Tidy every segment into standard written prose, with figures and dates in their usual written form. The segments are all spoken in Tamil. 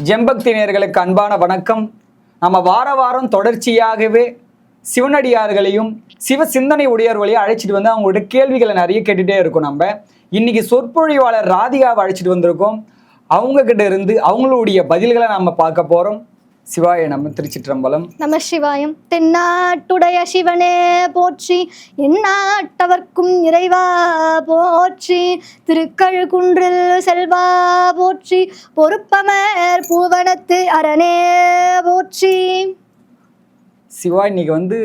ஜெம்பக்தி நேயர்களுக்கு அன்பான வணக்கம். நம்ம வாரம் தொடர்ச்சியாகவே சிவனடியார்களையும் சிவ சிந்தனை உடையவர்களையும் அழைச்சிட்டு வந்து அவங்களோட கேள்விகளை நிறைய கேட்டுட்டே இருக்கோம். நம்ம இன்னைக்கு சொற்பொழிவாளர் ராதிகாவை அழைச்சிட்டு வந்திருக்கோம். அவங்க கிட்ட இருந்து அவங்களுடைய பதில்களை நம்ம பார்க்க போறோம். சிவாய நம்ம திருச்சிற்றம்பலம். நம சிவாயம். தென்னாட்டுடைய சிவனே போற்றி, எந்நாட்டவர்க்கும் இறைவா போற்றி, திருக்கழுக்குன்றில் செல்வா போற்றி, பொறுப்பமர் பூவனத்து அரணே போற்றி. சிவா, இன்னைக்கு வந்து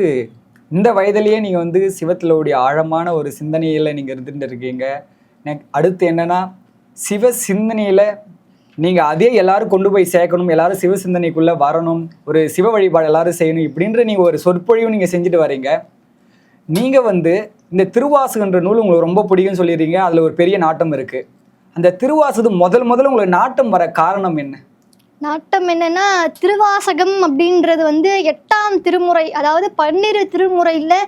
இந்த வயதிலேயே நீங்கள் வந்து சிவத்திலோடைய ஆழமான ஒரு சிந்தனையில் நீங்கள் இருந்துட்டு இருக்கீங்க. அடுத்து என்னன்னா, சிவ சிந்தனையில் நீங்கள் அதே எல்லாரும் கொண்டு போய் சேர்க்கணும், எல்லாரும் சிவ சிந்தனைக்குள்ளே வரணும், ஒரு சிவ வழிபாடு எல்லாரும் செய்யணும் இப்படின்ற நீங்கள் ஒரு சொற்பொழிவு நீங்கள் செஞ்சுட்டு வரீங்க. நீங்கள் வந்து இந்த திருவாசகன்ற நூல் உங்களுக்கு ரொம்ப பிடிக்கும்னு சொல்லிடுறீங்க. அதில் ஒரு பெரிய நாட்டம் இருக்குது. அந்த திருவாசகம் முதல்ல உங்களுக்கு நாட்டம் வர காரணம் என்ன? நாட்டம் என்னன்னா, திருவாசகம் அப்படின்றது வந்து 8ஆம் திருமுறை, அதாவது 12 திருமுறையில்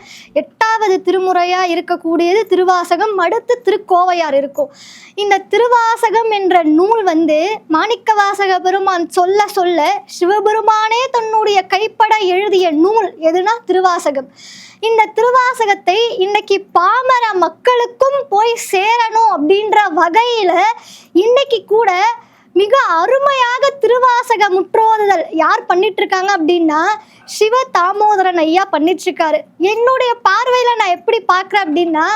8வது திருமுறையாக இருக்கக்கூடியது திருவாசகம். அடுத்து திருக்கோவையார் இருக்கும். இந்த திருவாசகம் என்ற நூல் வந்து மாணிக்கவாசக பெருமான் சொல்ல சொல்ல சிவபெருமானே தன்னுடைய கைப்பட எழுதிய நூல் எதுனா திருவாசகம். இந்த திருவாசகத்தை இன்னைக்கு பாமர மக்களுக்கும் போய் சேரணும் அப்படின்ற வகையில் இன்னைக்கு கூட மிக அருமையாக திருவாசக முற்றோதுதல் யார் பண்ணிட்டு இருக்காங்க அப்படின்னா, சிவ தாமோதரன் ஐயா பண்ணிட்டு இருக்காரு. என்னுடைய பார்வையில் நான் எப்படி பார்க்குறேன் அப்படின்னா,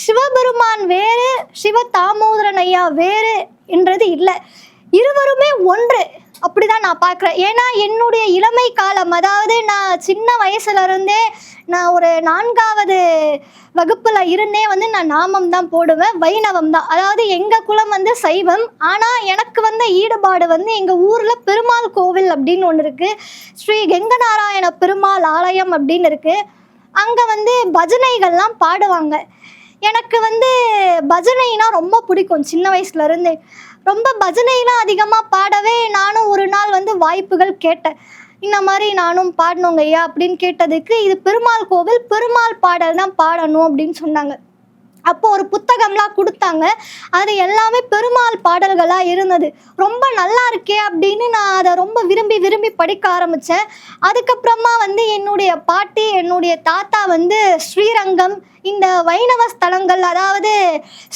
சிவபெருமான் வேறு, சிவ தாமோதரன் ஐயா வேறு என்றது இல்லை, இருவருமே ஒன்று. அப்படிதான் நான் பார்க்குறேன். ஏன்னா என்னுடைய இளமை காலம், அதாவது நான் சின்ன வயசுல இருந்தே, நான் ஒரு 4வது வகுப்புல இருந்தே வந்து நான் நாமம் தான் போடுவேன், வைணவம் தான். அதாவது எங்கள் குலம் வந்து சைவம். ஆனால் எனக்கு வந்து ஈடுபாடு வந்து எங்கள் ஊரில் பெருமாள் கோவில் அப்படின்னு ஒன்று இருக்குது, ஸ்ரீ கெங்கநாராயண பெருமாள் ஆலயம் அப்படின்னு இருக்குது. அங்கே வந்து பஜனைகள்லாம் பாடுவாங்க. எனக்கு வந்து பஜனைனா ரொம்ப பிடிக்கும். சின்ன வயசுல இருந்து ரொம்ப பஜனைலாம் அதிகமாக பாடவே நானும் ஒரு நாள் வந்து வாய்ப்புகள் கேட்டேன். இந்த மாதிரி நானும் பாடணுங்க ஐயா அப்படின்னு கேட்டதுக்கு, இது பெருமாள் கோவில், பெருமாள் பாடல் தான் பாடணும் அப்படின்னு சொன்னாங்க. அப்போ ஒரு புத்தகம்லாம் கொடுத்தாங்க. அது எல்லாமே பெருமாள் பாடல்களாக இருந்தது. ரொம்ப நல்லா இருக்கே அப்படின்னு நான் அதை ரொம்ப விரும்பி படிக்க ஆரம்பித்தேன். அதுக்கப்புறமா வந்து என்னுடைய பாட்டி, என்னுடைய தாத்தா வந்து ஸ்ரீரங்கம், இந்த வைணவ ஸ்தலங்கள், அதாவது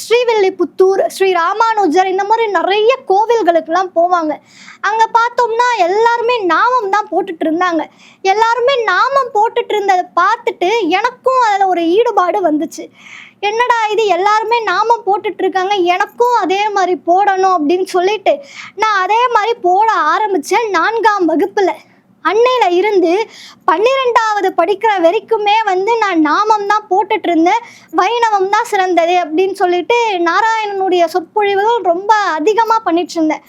ஸ்ரீவில்லிபுத்தூர், ஸ்ரீ ராமானுஜர், இந்த மாதிரி நிறைய கோவில்களுக்கெல்லாம் போவாங்க. அங்கே பார்த்தோம்னா எல்லாருமே நாமம் தான் போட்டுட்டு இருந்தாங்க. எல்லாருமே நாமம் போட்டுட்டு இருந்ததை பார்த்துட்டு எனக்கும் அதில் ஒரு ஈடுபாடு வந்துச்சு. என்னடா இது, எல்லாருமே நாமம் போட்டுட்டு இருக்காங்க, எனக்கும் அதே மாதிரி போடணும் அப்படின்னு சொல்லிட்டு நான் அதே மாதிரி போட ஆரம்பித்தேன். 4ஆம் வகுப்பில் அன்னையில் இருந்து 12வது படிக்கிற வரைக்குமே வந்து நான் நாமம் தான் போட்டுட்டு இருந்தேன். வைணவம் தான் சிறந்தது அப்படின்னு சொல்லிட்டு நாராயணனுடைய சொற்பொழிவுகள் ரொம்ப அதிகமாக பண்ணிட்டு இருந்தேன்.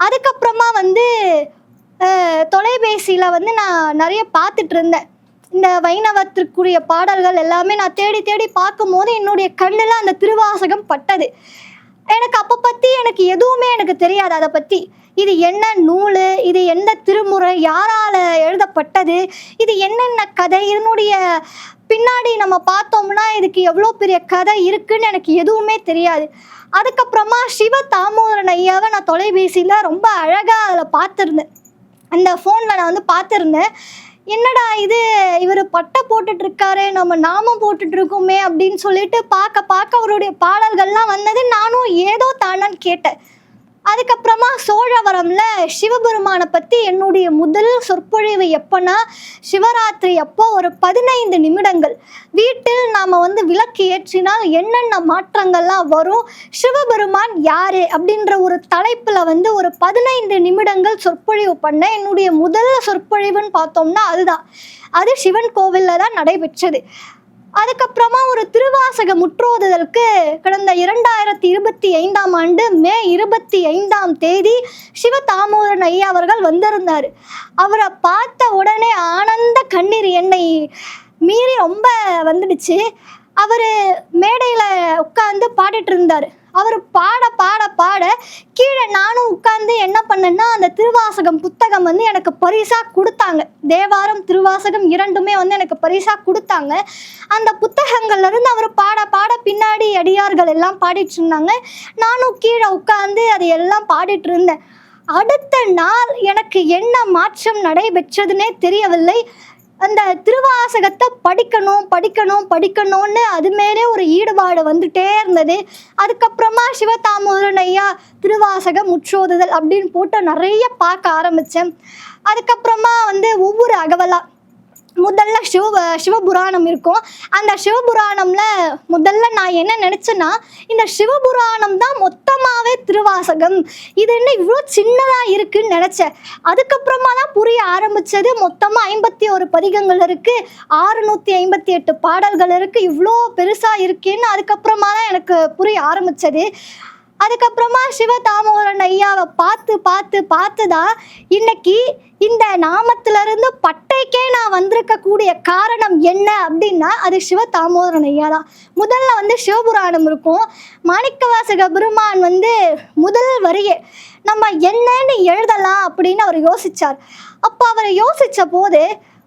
அதுக்கப்புறமா வந்து தொலைபேசியில் வந்து நான் நிறைய பார்த்துட்டு இருந்தேன். இந்த வைணவத்திற்குரிய பாடல்கள் எல்லாமே நான் தேடி பார்க்கும் போது என்னுடைய கண்ணில் அந்த திருவாசகம் பட்டது. எனக்கு அப்போ பற்றி எனக்கு எதுவுமே எனக்கு தெரியாது. அதை பற்றி இது என்ன நூல், இது எந்த திருமுறை, யாரால் எழுதப்பட்டது, இது என்னென்ன கதை, இதனுடைய பின்னாடி நம்ம பார்த்தோம்னா இதுக்கு எவ்வளோ பெரிய கதை இருக்குன்னு எனக்கு எதுவுமே தெரியாது. அதுக்கப்புறமா சிவ தாமோதரன் ஐயாவை நான் தொலைபேசியில் ரொம்ப அழகாக அதில் பார்த்துருந்தேன். அந்த ஃபோனில் நான் வந்து பார்த்துருந்தேன். என்னடா இது, இவர் பட்டை போட்டுட்ருக்காரு, நம்ம நாமம் போட்டுட்ருக்கோமே அப்படின்னு சொல்லிட்டு பார்க்க அவருடைய பாடல்கள்லாம் வந்தது. நானும் ஏதோ தானான்னு கேட்டேன். அதுக்கப்புறமா சோழவரம்ல சிவபெருமானை பற்றி என்னுடைய முதல் சொற்பொழிவு எப்போன்னா, சிவராத்திரி அப்போ ஒரு 15 நிமிடங்கள் வீட்டில் நாம் வந்து விளக்கு ஏற்றினால் என்னென்ன மாற்றங்கள்லாம் வரும், சிவபெருமான் யார் அப்படின்ற ஒரு தலைப்பில் வந்து ஒரு 15 நிமிடங்கள் சொற்பொழிவு பண்ணேன். என்னுடைய முதல் சொற்பொழிவுன்னு பார்த்தோம்னா அதுதான். அது சிவன் கோவிலில் தான் நடைபெற்றது. அதுக்கப்புறமா ஒரு திருவாசக முற்றோதுதலுக்கு கடந்த 2025ஆம் ஆண்டு மே 25ஆம் தேதி சிவ தாமோதரன் ஐயா அவர்கள் வந்திருந்தார். அவரை பார்த்த உடனே ஆனந்த கண்ணீர் என்னை மீறி ரொம்ப வந்துடுச்சு. அவர் மேடையில் உட்காந்து பாடிட்டு இருந்தார். அவர் பாட பாட பாட கீழே நானும் உட்கார்ந்து என்ன பண்ணேன்னா, அந்த திருவாசகம் புத்தகம் வந்து எனக்கு பரிசாக கொடுத்தாங்க. தேவாரம் திருவாசகம் இரண்டுமே வந்து எனக்கு பரிசாக கொடுத்தாங்க. அந்த புத்தகங்கள்லேருந்து அவர் பாட பாட பின்னாடி பாடல்கள் எல்லாம் பாடிட்டு இருந்தாங்க. நானும் கீழே உட்காந்து அதை எல்லாம் பாடிட்டு இருந்தேன். அடுத்த நாள் எனக்கு என்ன மாற்றம் நடைபெற்றதுன்னே தெரியவில்லை. அந்த திருவாசகத்தை படிக்கணும்னு அது மேலே ஒரு ஈடுபாடு வந்துட்டே இருந்தது. அதுக்கப்புறமா சிவதாமோதரன் ஐயா திருவாசகம் முற்றோதுதல் அப்படின்னு போட்டு நிறைய பார்க்க ஆரம்பித்தேன். அதுக்கப்புறமா ஒவ்வொரு அகவலா முதல்ல சிவபுராணம் இருக்கும். அந்த சிவபுராணம்ல முதல்ல நான் என்ன நினைச்சேன்னா, இந்த சிவபுராணம் தான் மொத்தமாவே திருவாசகம், இது என்ன இவ்வளோ சின்னதா இருக்குன்னு நினைச்சேன். அதுக்கப்புறமா தான் புரிய ஆரம்பிச்சது. மொத்தமா 51 பதிகங்கள் இருக்கு, 658 பாடல்கள் இருக்கு, இவ்வளோ பெருசா இருக்கேன்னு அதுக்கப்புறமா தான் எனக்கு புரிய ஆரம்பிச்சது. அதுக்கப்புறமா சிவதாமோதரன் ஐயாவை பார்த்துதான் இன்னைக்கு இந்த நாமத்திலிருந்து பட்டைக்கே நான் வந்திருக்கக்கூடிய காரணம் என்ன அப்படின்னா அது சிவதாமோதரன் ஐயா தான். முதல்ல சிவபுராணம் இருக்கும். மாணிக்கவாசக பெருமான் முதல் வரியே நம்ம என்னன்னு எழுதலாம் அப்படின்னு அவர் யோசிச்சார். அப்போ அவர் யோசிச்ச போது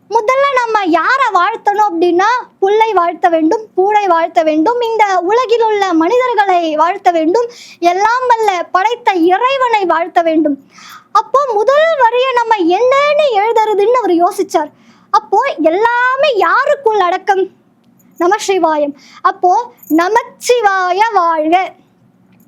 முதல்ல நம்ம யாரை வாழ்த்தணும் அப்படின்னா புல்லை வாழ்த்த வேண்டும், பூளை வாழ்த்த வேண்டும், இந்த உலகில் உள்ள மனிதர்களை வாழ்த்த வேண்டும், எல்லாம் வல்ல படைத்த இறைவனை வாழ்த்த வேண்டும். அப்போ முதல் வரியை நம்ம என்னன்னு எழுதுறதுன்னு அவர் யோசிச்சார். அப்போ எல்லாமே யாருக்குள் அடக்கம்? நமசிவாயம். அப்போ நமச்சிவாய வாழ்க,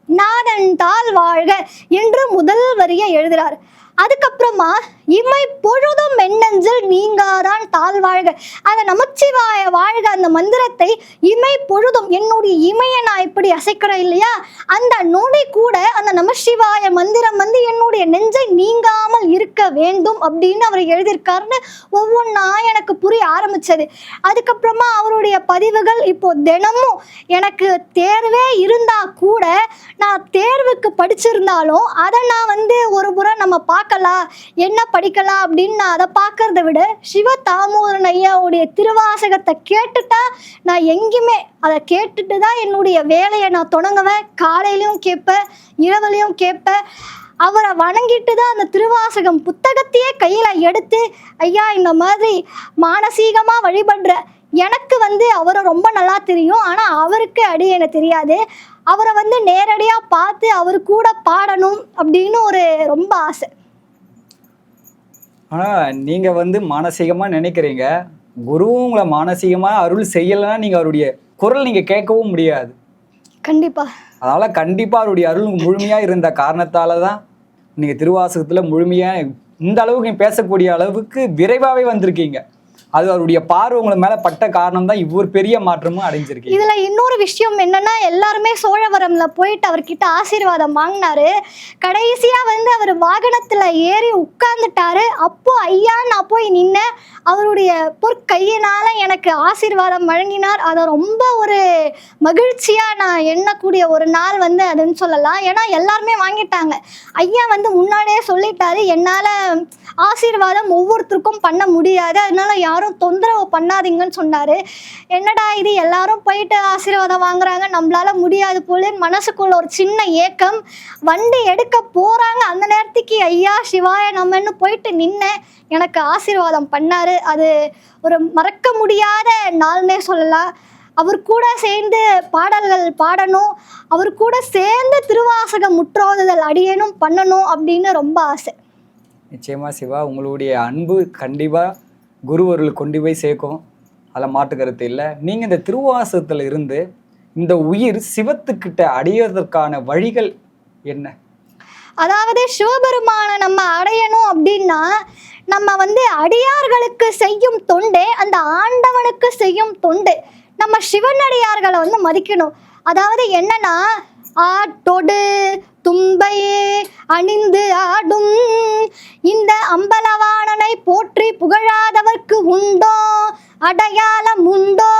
நாதன் தாள் வாழ்க என்று முதல் வரியை எழுதுறார். அதுக்கப்புறமா இமை பொழுதும் மென்னஞ்சில் நீங்காதான் தாழ் வாழ்க, அந்த நமச்சிவாய வாழ்க அந்த மந்திரத்தை இமை பொழுதும் என்னுடைய இமையை நான் இப்படி அசைக்கிறேன் இல்லையா, அந்த நொடி கூட அந்த நமசிவாய மந்திரம் என்னுடைய நெஞ்சை நீங்காமல் இருக்க வேண்டும் அப்படின்னு அவர் எழுதியிருக்காருன்னு ஒவ்வொன்றா எனக்கு புரிய ஆரம்பிச்சது. அதுக்கப்புறமா அவருடைய பதிவுகள் இப்போ தினமும் எனக்கு தேர்வே இருந்தா கூட நான் தேர்வுக்கு படிச்சிருந்தாலும் அதை நான் ஒரு முறை நம்ம பார்க்கலாம், என்ன படிக்கலாம் அப்படின்னு நான் அதை பார்க்கறத விட சிவதாமோதரன் ஐயாவுடைய திருவாசகத்தை கேட்டுட்டா நான் எங்கேயுமே அதை கேட்டுட்டு தான் என்னுடைய வேலையை நான் தொடங்குவேன். காலையிலையும் கேட்பேன், இரவுலையும் கேட்பேன். அவரை வணங்கிட்டு தான் அந்த திருவாசகம் புத்தகத்தையே கையில் எடுத்து ஐயா இந்த மாதிரி மானசீகமாக வழிபடுற எனக்கு அவரை ரொம்ப நல்லா தெரியும், ஆனால் அவருக்கு அடியேன தெரியாது. அவரை நேரடியாக பார்த்து அவர் கூட பாடணும் அப்படின்னு ஒரு ரொம்ப ஆசை. ஆனால் நீங்கள் மானசீகமாக நினைக்கிறீங்க, குருவும் உங்களை மானசீகமாக அருள் செய்யலைன்னா நீங்கள் அவருடைய குரல் நீங்கள் கேட்கவும் முடியாது. கண்டிப்பாக. அதனால் கண்டிப்பாக அவருடைய அருள் முழுமையாக இருந்த காரணத்தால் தான் நீங்கள் திருவாசகத்தில் முழுமையாக இந்த அளவுக்கு பேசக்கூடிய அளவுக்கு விரைவாகவே வந்திருக்கீங்க. அது அவருடைய பார்வை உங்களை மேலே பட்ட காரணம் தான் இவ்வொரு பெரிய மாற்றமும் அடைஞ்சிருக்கு. இதில் இன்னொரு விஷயம் என்னன்னா, எல்லாருமே சோழவரம்ல போயிட்டு அவர்கிட்ட ஆசீர்வாதம் வாங்கினாரு. கடைசியாக அவர் வாகனத்தில் ஏறி உட்கார்ந்துட்டாரு. அப்போ ஐயா நான் போய் நின்னேன். அவருடைய பொற்கையினால் எனக்கு ஆசீர்வாதம் வழங்கினார். அதை ரொம்ப ஒரு மகிழ்ச்சியாக நான் எண்ணக்கூடிய ஒரு நாள் அதுன்னு சொல்லலாம். ஏன்னா எல்லாருமே வாங்கிட்டாங்க. ஐயா முன்னாடியே சொல்லிட்டாரு, என்னால் ஆசீர்வாதம் ஒவ்வொருத்தருக்கும் பண்ண முடியாது, அதனால யாரும் தொந்தரவு பண்ணாதீங்கன்னு சொன்னாரு. என்னடா இது, எல்லாரும் போயிட்டு ஆசீர்வாதம் வாங்குறாங்க, நம்மளால முடியாது போல மனசுக்குள்ள ஒரு சின்ன ஏக்கம். வண்டி எடுக்க போறாங்க, அந்த நேரத்துக்கு ஐயா சிவாய நம்மன்னு போயிட்டு நின்னேன். எனக்கு ஆசீர்வாதம் பண்ணாரு. அது ஒரு மறக்க முடியாத நாள்னே சொல்லலாம். அவர் கூட சேர்ந்து பாடல்கள் பாடணும், அவர் கூட சேர்ந்து திருவாசகம் முற்றோதுதல் அடியேனும் பண்ணணும் அப்படின்னு ரொம்ப ஆசை. நிச்சயமா சிவா, உங்களுடைய அன்பு கண்டிப்பாக குருவர்கள் கொண்டு போய் சேர்க்கும், அதில் மாற்று கருத்து இல்லை. நீங்கள் இந்த திருவாசகத்தில் இருந்து இந்த உயிர் சிவத்துக்கிட்ட அடைவதற்கான வழிகள் என்ன? அதாவது சிவபெருமானை நம்ம அடையணும் அப்படின்னா நம்ம அடியார்களுக்கு செய்யும் தொண்டே அந்த ஆண்டவனுக்கு செய்யும் தொண்டு. நம்ம சிவனடியார்களை மதிக்கணும். அதாவது என்னன்னா, ஆட்டொடு தும்பையே அணிந்து ஆடும் இந்த அம்பலவாணனை போற்றி புகழாதவர்க்கு உண்டோ அடையாளம் உண்டோ?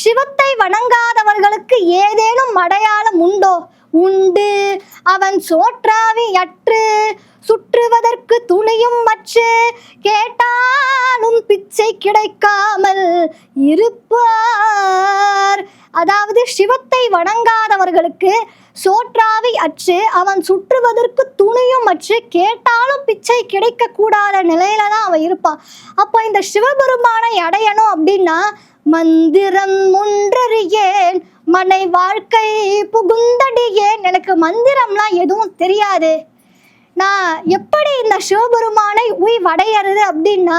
சிவத்தை வணங்காதவர்களுக்கு ஏதேனும் அடையாளம் உண்டோ? உண்டு. அவன் சோற்றாவி அற்று சுற்றுவதற்கு துணியும் மற்று கேட்டாலும் பிச்சை கிடைக்காமல் இருப்பார். அதாவது சிவத்தை வணங்காதவர்களுக்கு சோற்றாவி அற்று அவன் சுற்றுவதற்கு துணியும் அற்று கேட்டாலும் பிச்சை கிடைக்க கூடாத நிலையில தான் அவன் இருப்பான். அப்போ இந்த சிவபெருமானை அடையணும் அப்படின்னா மந்திரம் ஒன்றறியேன் மனை வாழ்க்கை புகுந்தடியேன். எனக்கு மந்திரம்லாம் எதுவும் தெரியாது. நான் எப்படி இந்த சிவபெருமானை உய்வடையறது அப்படின்னா,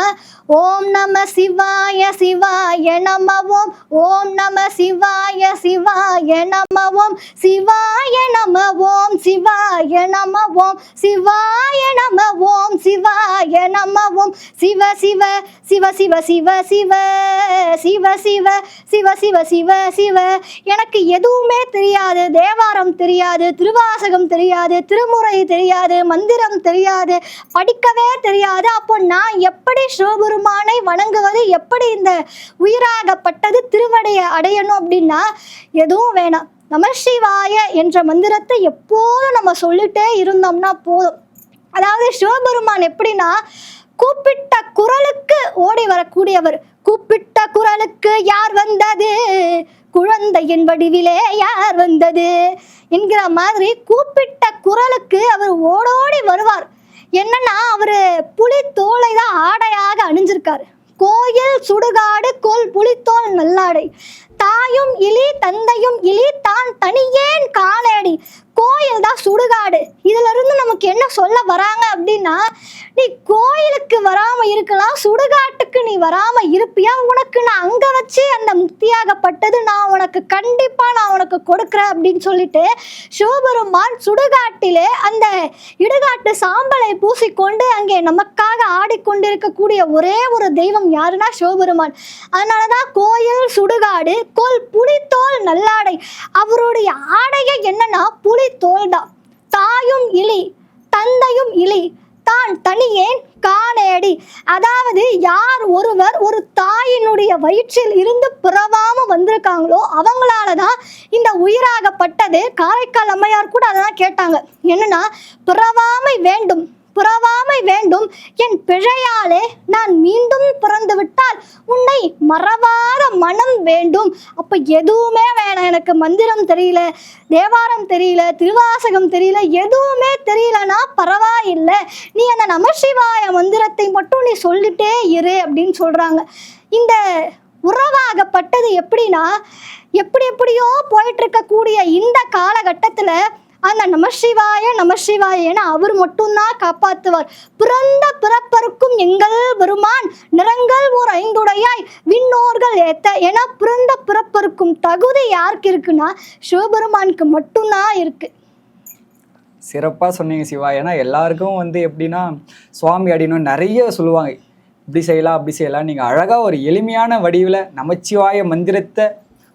ஓம் நம சிவாய சிவாய நம ஓம், ஓம் நம சிவாய சிவாய நம ஓம், சிவாய நம ஓம், சிவாய நம ஓம், சிவாய நம ஓம், சிவாய நம ஓம், சிவ சிவ சிவ சிவ சிவ சிவ சிவ சிவ சிவ சிவ சிவ சிவ. எனக்கு எதுவுமே தெரியாது, தேவாரம் தெரியாது, திருவாசகம் தெரியாது, திருமுறை தெரியாது, மந்திரம் தெரியாது, படிக்கவே தெரியாது. அப்போ நான் எப்படி சிவபெருமானை வணங்குவது, எப்படி இந்த உயிராகப்பட்டது திருவடைய அடையணும் அப்படின்னா, எதுவும் வேணாம். நம சிவாய என்ற மந்திரத்தை எப்போதும் நம்ம சொல்லிட்டே இருந்தோம்னா போதும். அதாவது சிவபெருமான் எப்படின்னா, கூப்பிட்ட குரலுக்கு ஓடி வரக்கூடியவர். கூப்பிட்ட குரலுக்கு யார் வந்தது, குழந்தையின் வடிவிலே யார் வந்தது என்கிற மாதிரி கூப்பிட்ட குரலுக்கு அவர் ஓடோடி வருவார். என்னன்னா, அவரு புலி தோலை தான் ஆடையாக அணிஞ்சிருக்காரு. கோயில் சுடுகாடு கோல் புலித்தோல் நல்லாடை, தாயும் இலி தந்தையும் இலி தான் தனியேன் காலேடி. கோயில் தான் சுடுகாடு. இதுல இருந்து நமக்கு என்ன சொல்ல வராங்க அப்படின்னா, நீ கோயிலுக்கு வராம இருக்கலாம், சுடுகாட்டுக்கு நீ வராம இருப்பியா, உனக்கு நான் அங்க வச்சு அந்த முக்தியாகப்பட்டது நான் உனக்கு கண்டிப்பா நான் உனக்கு கொடுக்குறேன் அப்படின்னு சொல்லிட்டு சிவபெருமான் சுடுகாட்டிலே அந்த இடுகாட்டு சாம்பலை பூசிக்கொண்டு அங்கே நமக்காக ஆடிக்கொண்டிருக்கக்கூடிய ஒரே ஒரு தெய்வம் யாருன்னா சிவபெருமான். அதனாலதான் கோயில் சுடுகாடு கோல் புலித்தோல் நல்லாடை. அவருடைய ஆடையை என்னன்னா புலித்தோல் தான். தாயும் இலி தந்தையும் இலி தான் தனியேன் காணேடி. அதாவது யார் ஒருவர் ஒரு தாயினுடைய வயிற்றில் இருந்து பிறவாம வந்திருக்காங்களோ அவங்களால தான் இந்த உயிராகப்பட்டது. காரைக்கால் அம்மையார் கூட அதான் கேட்டாங்க, என்னன்னா பிறவாமை வேண்டும் பிறவாமை வேண்டும், என் பிழையாலே நான் மீண்டும் பிறந்து விட்டால் உன்னை மறவாத மனம் வேண்டும். அப்ப எதுவுமே வேணாம், எனக்கு மந்திரம் தெரியல, தேவாரம் தெரியல, திருவாசகம் தெரியல, எதுவுமே தெரியலனா பரவாயில்லை, நீ அந்த நமசிவாய மந்திரத்தை மட்டும் நீ சொல்லிட்டே இரு அப்படின்னு சொல்றாங்க. இந்த உறவாகப்பட்டது எப்படின்னா, எப்படியோ போயிட்டு இருக்கக்கூடிய இந்த காலகட்டத்துல அந்த நமசிவாய என அவர் மட்டும்தான் காப்பாற்றுவார். பிறந்த பிறப்பருக்கும் எங்கள் பெருமான் நிறங்கள் ஓர் ஐந்துடையாய் விண்ணோர்கள் ஏத்த. ஏன்னா பிறந்த பிறப்பருக்கும் தகுதி யாருக்கு இருக்குன்னா சிவபெருமானுக்கு மட்டும்தான் இருக்கு. சிறப்பாக சொன்னீங்க சிவா. ஏன்னா எல்லாருக்கும் எப்படின்னா சுவாமி அப்படின்னு நிறைய சொல்லுவாங்க, இப்படி செய்யலாம் அப்படி செய்யலாம். நீங்கள் அழகாக ஒரு எளிமையான வடிவில் நமச்சிவாய மந்திரத்தை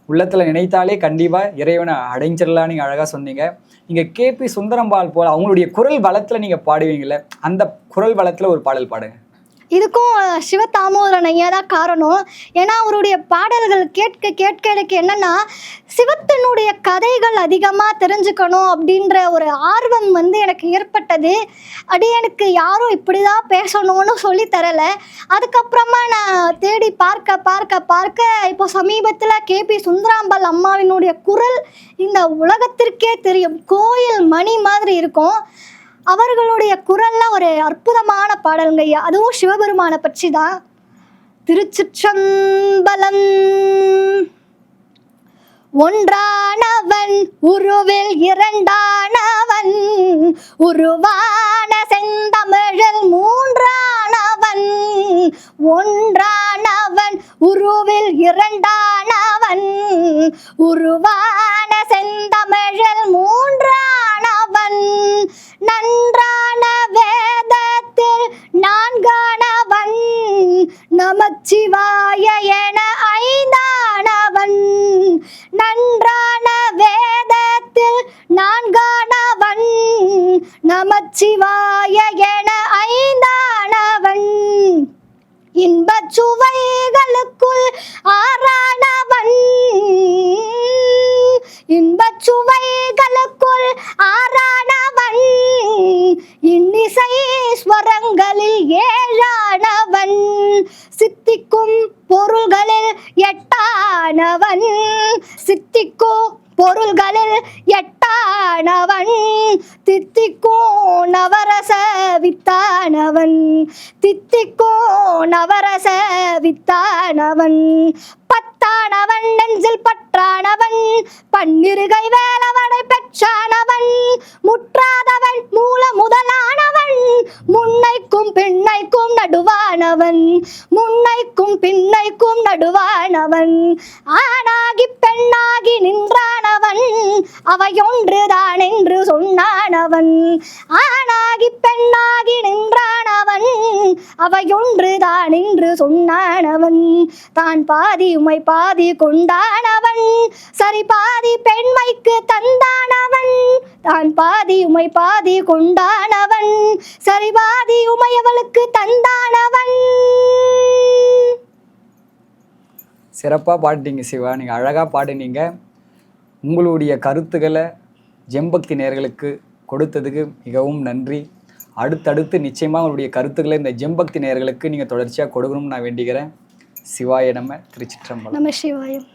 உள்ளத்தில் நினைத்தாலே கண்டிப்பாக இறைவனை அடைஞ்சிடலாம். நீங்கள் அழகாக சொன்னீங்க. நீங்கள் கேபி சுந்தரம்பாள் போல் அவங்களுடைய குரல் வளத்தில் நீங்கள் பாடுவீங்களே, அந்த குரல் வளத்தில் ஒரு பாடல் பாடுங்க. இதுக்கும் சிவதாமோதரன் ஐயா தான் காரணம். ஏன்னா அவருடைய பாடல்கள் கேட்க எனக்கு என்னன்னா, சிவத்தினுடைய கதைகள் அதிகமாக தெரிஞ்சுக்கணும் அப்படின்ற ஒரு ஆர்வம் எனக்கு ஏற்பட்டது. எனக்கு யாரும் இப்படி தான் பேசணும்னு சொல்லி தரலை. அதுக்கப்புறமா நான் தேடி பார்க்க இப்போ சமீபத்தில் கேபி சுந்தராம்பாள் அம்மாவினுடைய குரல் இந்த உலகத்திற்கே தெரியும், கோயில் மணி மாதிரி இருக்கும். அவர்களுடைய குரல்ல ஒரு அற்புதமான பாடல்ங்க ஐயா, அதுவும் சிவபெருமானை பற்றி தான். திருச்சிற்றம்பலம். ஒன்றானவன் உருவில் இரண்டானவன், உருவான செந்தமிழில் மூன்றானவன். ஒன்றானவன் உருவில் இரண்டானவன், உருவான செந்தமிழில் மூன்றானவன். நன்றான வேதத்தில் நான்கானவன், நமச்சிவாய என ஐந்தானவன். நன்றான வேதத்தில் நான்கானவன், நமச்சிவாய என ஐந்தானவன். இன்பச் சுவைகளுக்குள் ஆறானவன், இன்பச் சுவைகளுக்குள் ஆறானவன். இன்னிசை ஸ்வரங்களில் ஏழானவன், சித்திக்கும் பொருள்களில் எட்டானவன். சித்திக்கும் பொருள்களில் எட்டானவன் தித்திக்கோ நவரச வித்தானவன் தித்திக்கோ நவரச வித்தானவன் பத்தானவன் நெஞ்சில் பற்றானவன் பன்னிருகை வேலவனை பெற்றானவன் முற்றாதவன் மூல முதலானவன் முன்னைக்கும் பின்னைக்கும் நடுவானவன் முன்னைக்கும் பின்னைக்கும் நடுவானவன் ஆணாகி பெண்ணாகி நின்றானவன் அவையொன்றுதான் என்று சொன்னானவன் ஆணாகி பெண்ணாகி நின்றானவன் அவையொன்றுதான் என்று சொன்னானவன் தான் பாதி உமை பாதி கொண்டானவன் சரி பாதி பெண்மைக்கு தந்தானவன் தான் பாதி உமை பாதி கொண்டானவன் சரி பாதி உமையவளுக்கு தந்தானவன். சிறப்பாக பாடிட்டீங்க சிவா, நீங்கள் அழகாக பாடினீங்க. உங்களுடைய கருத்துக்களை ஜெம்பக்தி நேயர்களுக்கு கொடுத்ததுக்கு மிகவும் நன்றி. அடுத்தடுத்து நிச்சயமாக உங்களுடைய கருத்துக்களை இந்த ஜெம்பக்தி நேயர்களுக்கு நீங்கள் தொடர்ச்சியாக கொடுக்கணும்னு நான் வேண்டிக்கிறேன். சிவாய நம. திருச்சிற்றம்பலம். நம சிவாயம்.